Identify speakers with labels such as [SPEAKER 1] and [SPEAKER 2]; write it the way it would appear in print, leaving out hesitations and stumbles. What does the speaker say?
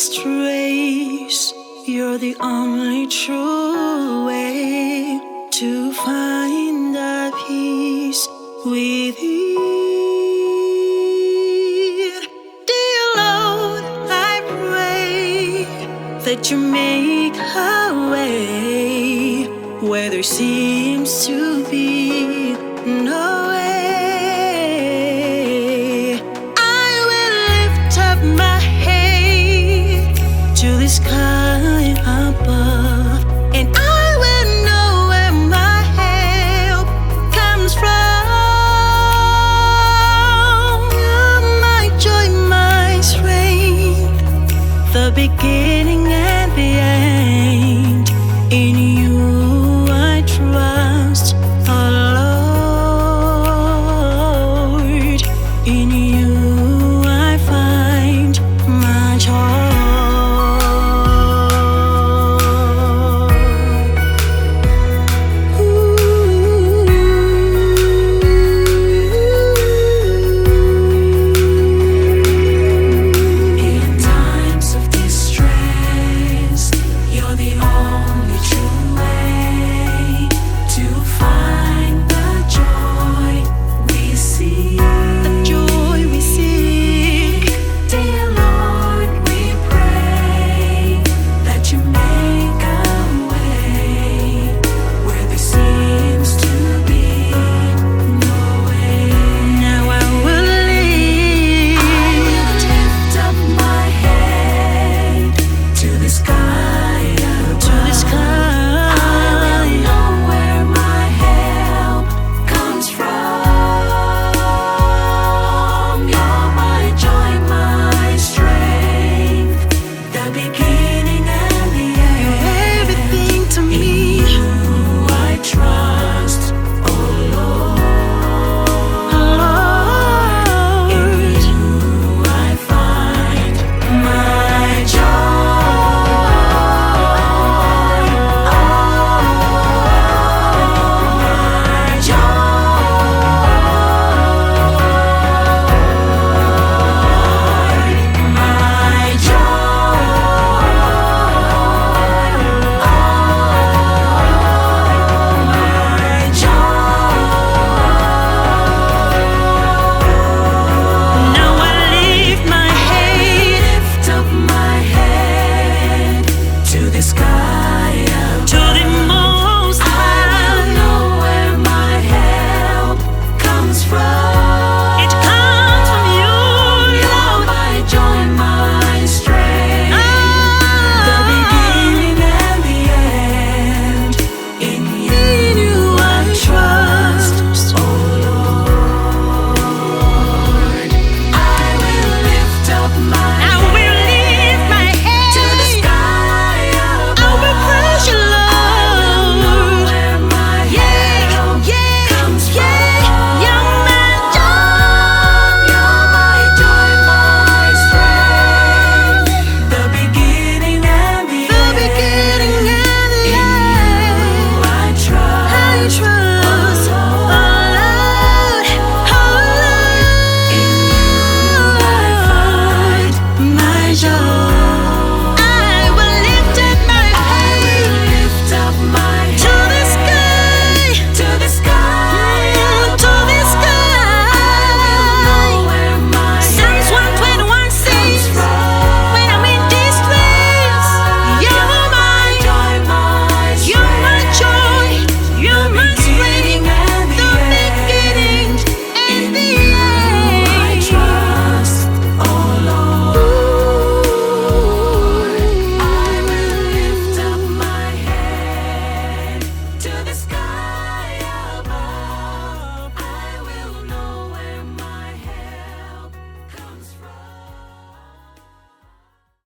[SPEAKER 1] race, you're the only true way to find a peace within. Dear Lord, I pray that you make a way where there seems to be no way. I will lift up my head to the sky above, and I will know where my help comes from. You're my joy, my strength, the beginning